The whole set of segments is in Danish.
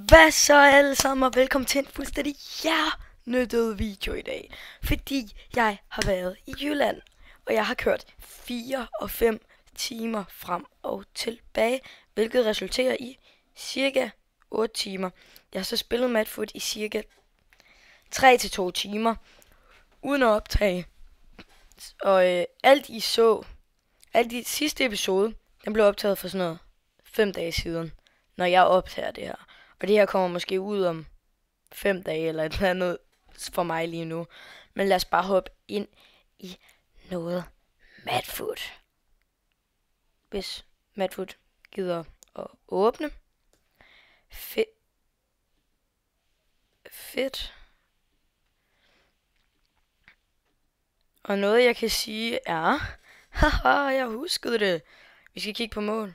Hvad så alle sammen, og velkommen til en fuldstændig hjernedød video i dag. Fordi jeg har været i Jylland, og jeg har kørt 4 og 5 timer frem og tilbage, hvilket resulterer i cirka 8 timer. Jeg har så spillet Madfoot i cirka 3 til 2 timer, uden at optage. Og alt i sidste episode, den blev optaget for sådan noget 5 dage siden, når jeg optager det her. Og det her kommer måske ud om 5 dage eller et eller andet for mig lige nu. Men lad os bare hoppe ind i noget Madfoot. Hvis Madfoot gider at åbne. Fedt. Og noget jeg kan sige er, haha, jeg huskede det. Vi skal kigge på mål.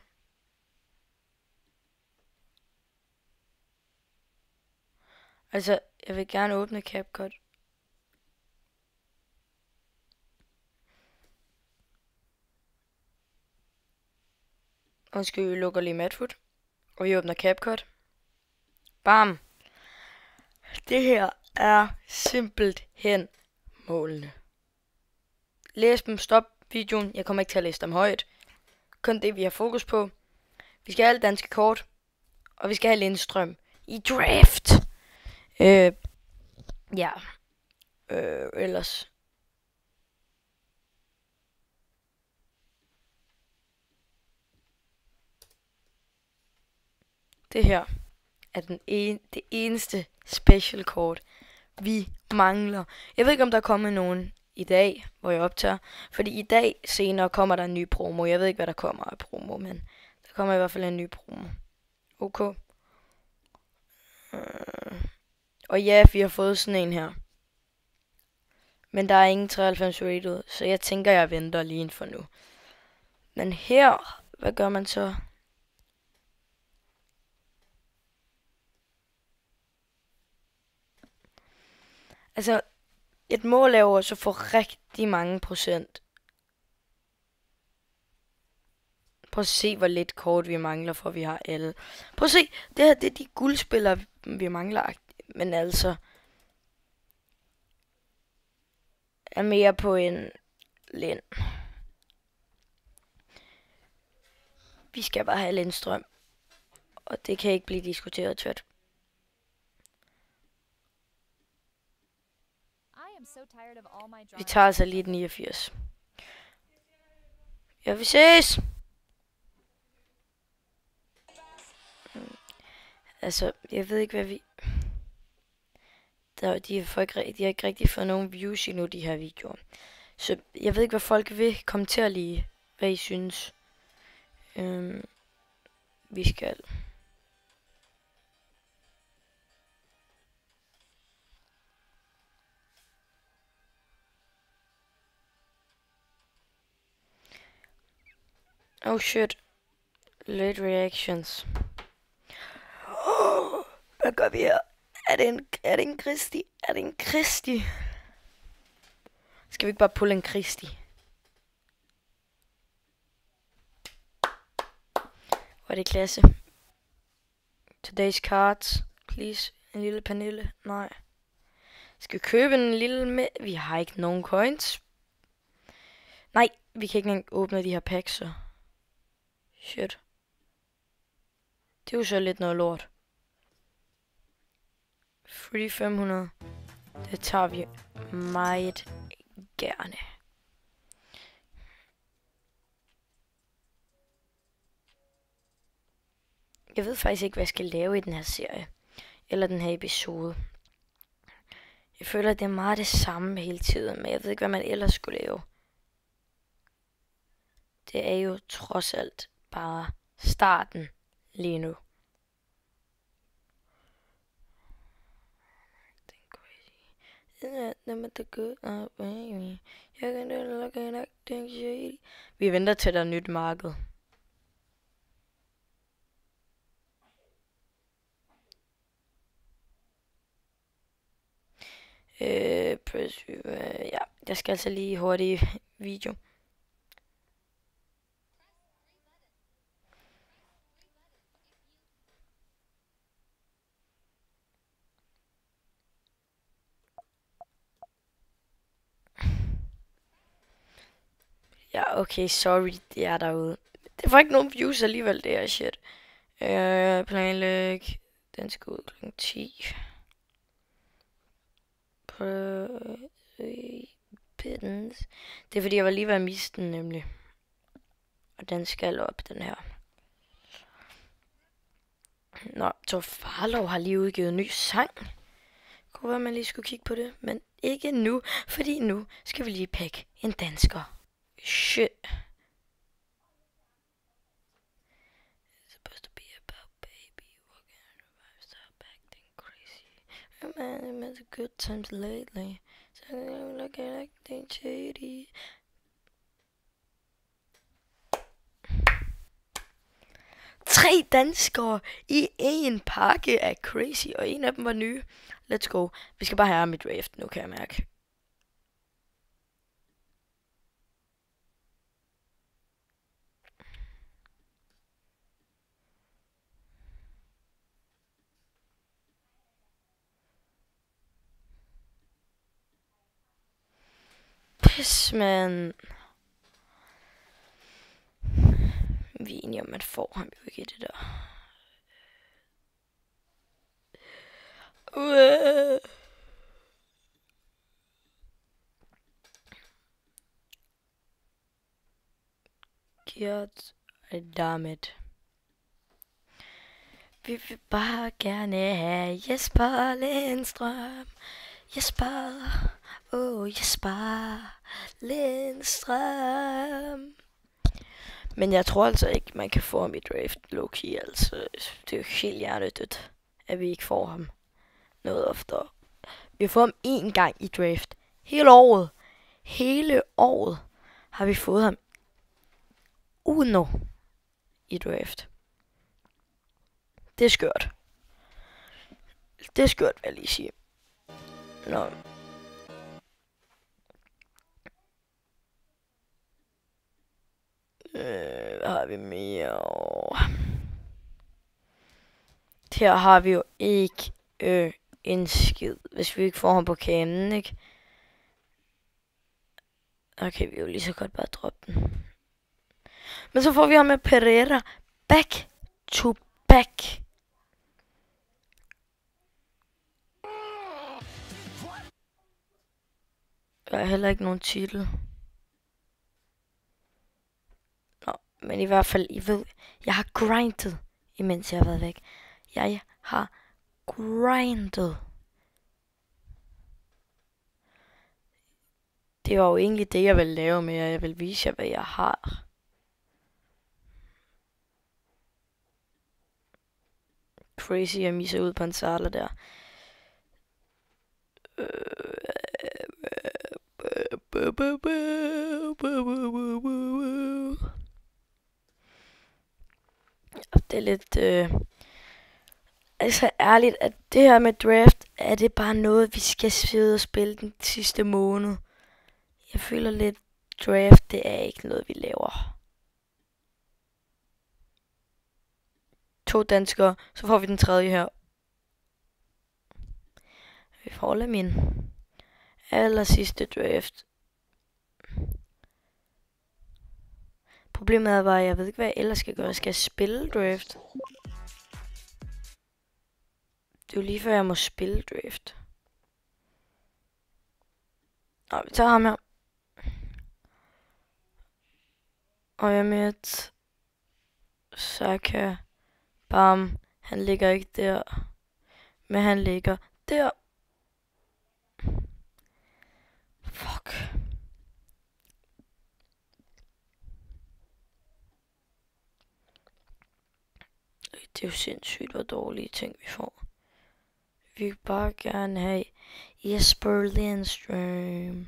Altså, jeg vil gerne åbne CapCut. Og skal vi lukke lige Madfoot. Og vi åbner CapCut. Bam! Det her er simpelthen målene. Læs dem, stop videoen. Jeg kommer ikke til at læse dem højt. Kun det, vi har fokus på. Vi skal have alle danske kort. Og vi skal have Lindstrøm i draft. Ellers. Det her er det eneste special kort, vi mangler. Jeg ved ikke, om der kommer nogen i dag, hvor jeg optager. Fordi i dag senere kommer der en ny promo. Jeg ved ikke, hvad der kommer af promo, men der kommer i hvert fald en ny promo. Okay. Og ja, vi har fået sådan en her. Men der er ingen 93 rated, så jeg tænker, jeg venter lige for nu. Men her, hvad gør man så? Altså, et mål er jo også at få rigtig mange procent. Prøv at se, hvor lidt kort vi mangler, for vi har alle. Prøv at se, det her det er de guldspillere, vi mangler. Men altså, er mere på en Lind. Vi skal bare have Lindstrøm. Og det kan ikke blive diskuteret tvært. Vi tager altså lige et 89. Ja, vi ses! Altså, jeg ved ikke, hvad vi... De har ikke rigtig fået nogen views endnu, de her videoer. Så jeg ved ikke, hvad folk vil kommentere lige, hvad I synes. Vi skal... Oh shit. Late reactions. Hvad gør vi her? Er det en Kristi? Er det en Kristi? Skal vi ikke bare pulle en Kristi? Hvor er det klasse? Today's cards. Please. En lille Pernille. Nej. Skal vi købe en lille med? Vi har ikke nogen coins. Nej, vi kan ikke engang åbne de her packs, så. Shit. Det er jo så lidt noget lort. Free 500. Det tager vi meget gerne. Jeg ved faktisk ikke, hvad jeg skal lave i den her serie. Eller den her episode. Jeg føler, at det er meget det samme hele tiden. Men jeg ved ikke, hvad man ellers skulle lave. Det er jo trods alt bare starten lige nu. Vi venter til der er nyt marked. Ja, jeg skal altså lige hurtigt video. Ja, okay, sorry, det er derude. Det var ikke nogen views alligevel, det her shit. Planlæg. Den skal ud kl. 10. Pittens. Det er fordi, jeg var lige ved at miste den, nemlig. Og den skal op, den her. Nå, så Farlov har lige udgivet en ny sang. Kunne være, man lige skulle kigge på det. Men ikke nu, fordi nu skal vi lige pakke en dansker. Shit. Supposed to be about baby walking on the vibe, stop acting crazy. Remember the good times lately. So look at acting shady. 3 danskere i en pakke er crazy, og en af dem var nye. Let's go. Vi skal bare have mit draft nu, kan jeg mærke. Pis, man. Vi er enige om, man får ham jo ikke i det der. Gjort dammit. Vi vil bare gerne have Jesper Lindstrøm. Jesper. Jesper Lindstrøm. Men jeg tror altså ikke, man kan få ham i draft low-key. Altså, det er jo helt hjernedødt, at vi ikke får ham noget oftere. Vi har fået ham 1 gang i draft. Hele året har vi fået ham uno i draft. Det er skørt. Det er skørt, vil jeg lige sige. Nå. Hvad har vi mere? Her har vi jo ikke en skid, hvis vi ikke får ham på kanen, ikke? Okay, vi jo lige så godt bare droppe den. Men så får vi ham med Pereira back to back. Der er heller ikke nogen titel. Nå, men i hvert fald, I ved, jeg har grindet, imens jeg har været væk. Jeg har grindet. Det var jo egentlig det, jeg ville lave med jer. Jeg vil vise jer, hvad jeg har. Crazy, jeg misser ud på en Sala der. Det er lidt... altså ærligt, at det her med draft, er det bare noget, vi skal sidde og spille den sidste måned. Jeg føler lidt, draft, det er ikke noget, vi laver. 2 danskere, så får vi den tredje her. Vi får min aller sidste draft. Problemet er bare, at jeg ved ikke, hvad jeg ellers skal gøre. Skal jeg spille draft? Det er jo lige før, jeg må spille draft. Nå, vi tager ham her. Og jeg med et Saka. Bam. Han ligger ikke der. Men han ligger der. Fuck. Det er jo sindssygt, hvor dårlige ting vi får. Vi vil bare gerne have Jesper Lindstrøm.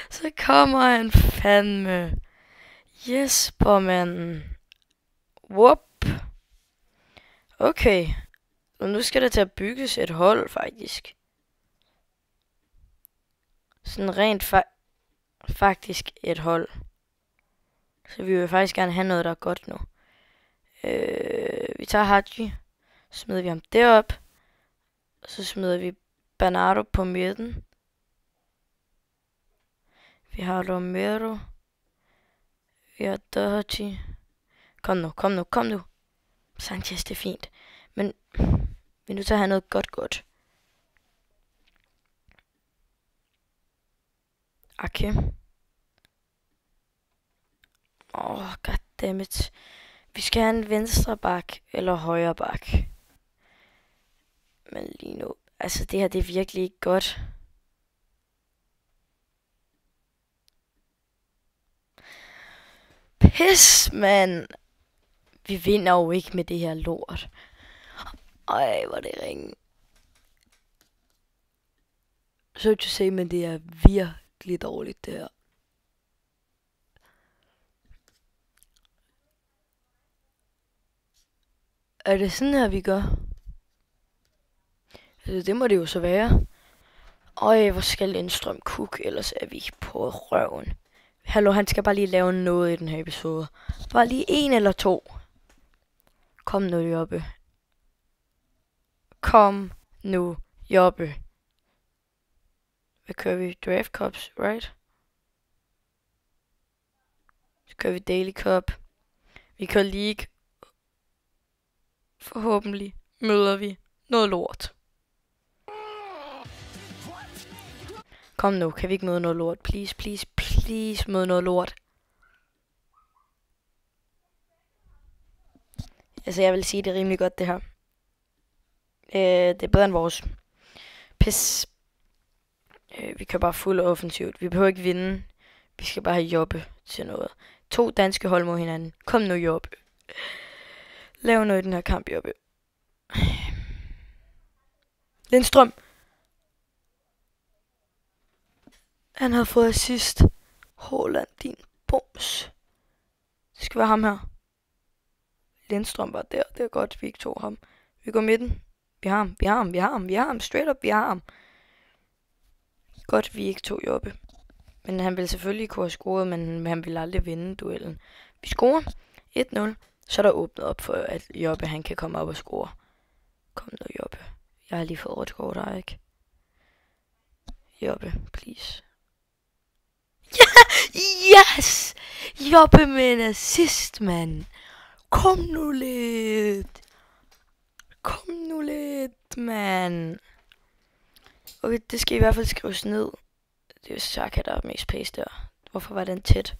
Så kommer han fandme. Jesper, manden. Whoop. Okay. Og nu skal der til at bygges et hold, faktisk. Sådan rent faktisk et hold. Så vi vil faktisk gerne have noget, der er godt nu. Vi tager Haji. Så smider vi ham derop. Så smider vi Bernardo på midten. Vi har Romero. Vi har Doherty. Kom nu. Sanchez, det er fint. Men vi er nødt til at have noget godt. Okay. Goddammit. Vi skal have en venstre bak eller højre bak. Men lige nu, altså det her, det er virkelig ikke godt. Pis, mand. Vi vinder jo ikke med det her lort. Ej, hvor det ringe. Så du se, men det er virkelig dårligt, det her. Er det sådan her, vi gør? Altså, det må det jo så være. Øj, hvor skal Lindstrøm cook, ellers er vi på røven. Hallo, han skal bare lige lave noget i den her episode. Bare lige 1 eller 2. Kom nu, Jobbe. Kom nu, Jobbe. Hvad kører vi? Draft Cups, right? Så kører vi Daily Cup. Vi kører League. Forhåbentlig møder vi noget lort. Kom nu, kan vi ikke møde noget lort? Please møde noget lort. Altså, jeg vil sige, det er rimelig godt, det her. Det er bedre end vores. Pis. Vi kan bare fuld offensivt. Vi behøver ikke vinde. Vi skal bare have Jobbe til noget. 2 danske hold mod hinanden. Kom nu, Jobbe. Lav noget i den her kamp, Jobbe. Lindstrøm. Han havde fået assist. Haaland, din bums. Det skal være ham her. Lindstrøm var der. Det er godt, vi ikke tog ham. Vi går midten. Vi har ham. Straight up, vi har ham. Godt, vi ikke tog Jobbe. Men han ville selvfølgelig kunne have scoret, men han ville aldrig vinde duellen. Vi scorer 1-0. Så er der åbnet op for, at Jobbe han kan komme op og score. Kom nu, Jobbe. Jeg har lige fået rødt kort, der ikke? Jobbe, please. Yes! Jobbe med en assist, mand. Kom nu lidt, mand. Okay, det skal i hvert fald skrives ned. Det er Saka, der er mest pace der. Hvorfor var den tæt?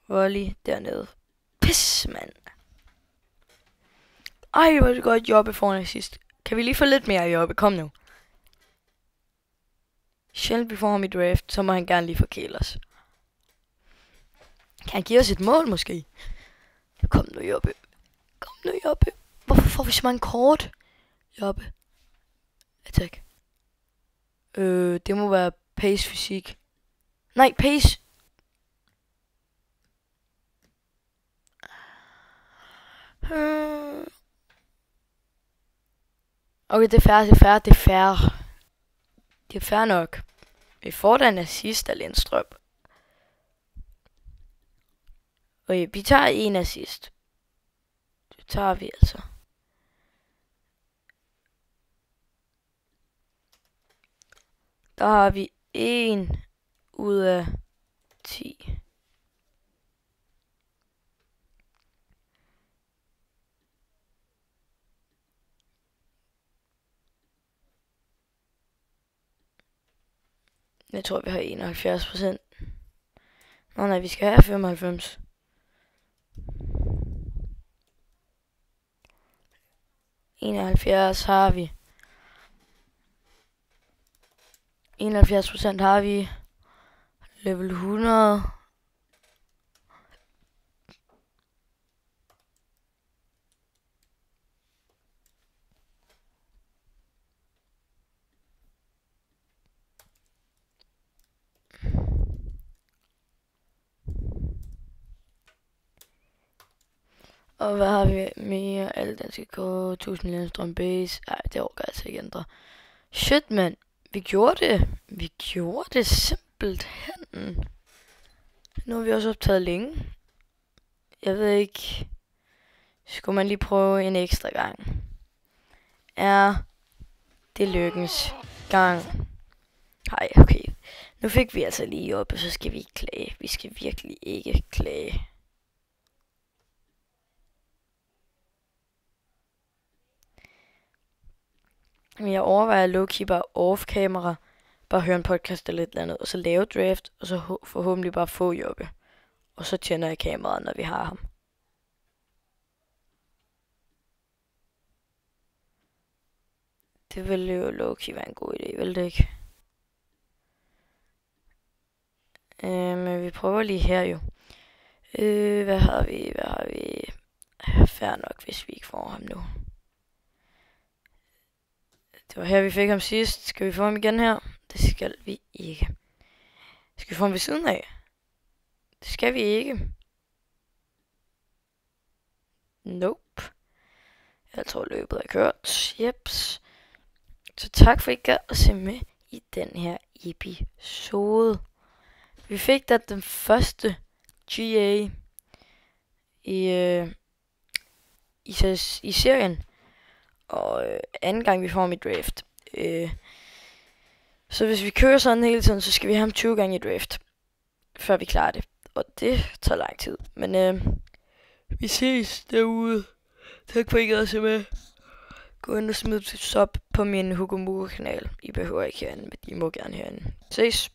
Volley dernede. Pis, mand. Ej, hvor er det godt, Jobbe foran assist. Kan vi lige få lidt mere Jobbe? Kom nu. Sjældent vi får ham i draft, så må han gerne lige forkæle os. Kan han give os et mål, måske? Kom nu, Jobbe. Hvorfor får vi så mange kort? Jobbe. Attack. Det må være pace fysik. Nej, pace. Okay, det er fair. Det er fair nok. Vi får da en assist af Lindstrøm. Okay, vi tager en assist. Det tager vi altså. Der har vi 1 ud af 10. Jeg tror, vi har 71%. Nå nej, vi skal have 95. Har vi. 71% har vi. Level 100. Og hvad har vi mere? Alle den skal gå 1000 Lindstrøm base. Ej, det overgår altså ikke ændre. Shit, mand. Vi gjorde det simpelthen. Nu har vi også optaget længe. Jeg ved ikke. Skulle man lige prøve en ekstra gang? Er det lykkens gang? Ej, okay. Nu fik vi altså lige op, og så skal vi ikke klage. Vi skal virkelig ikke klage. Men jeg overvejer low-key bare off-camera, bare høre en podcast eller et eller andet, og så lave draft, og så forhåbentlig bare få jobbe. Og så tænder jeg kameraet, når vi har ham. Det ville jo low-key være en god idé, vel det ikke? Men vi prøver lige her jo. Hvad har vi? Fair nok, hvis vi ikke får ham nu. Det var her, vi fik ham sidst. Skal vi få ham igen her? Det skal vi ikke. Skal vi få ham ved siden af? Det skal vi ikke. Nope. Jeg tror, løbet er kørt. Jeps. Så tak for, at I gad at se med i den her episode. Vi fik da den første GA i serien. Og anden gang vi får ham i draft. Så hvis vi kører sådan hele tiden, så skal vi have ham 20 gange i draft. Før vi klarer det. Og det tager lang tid. Men vi ses derude. Tak for, at I gad at se med. Gå ind og smid sub på min Hugo Mugo kanal. I behøver ikke herinde, men I må gerne herinde. Ses.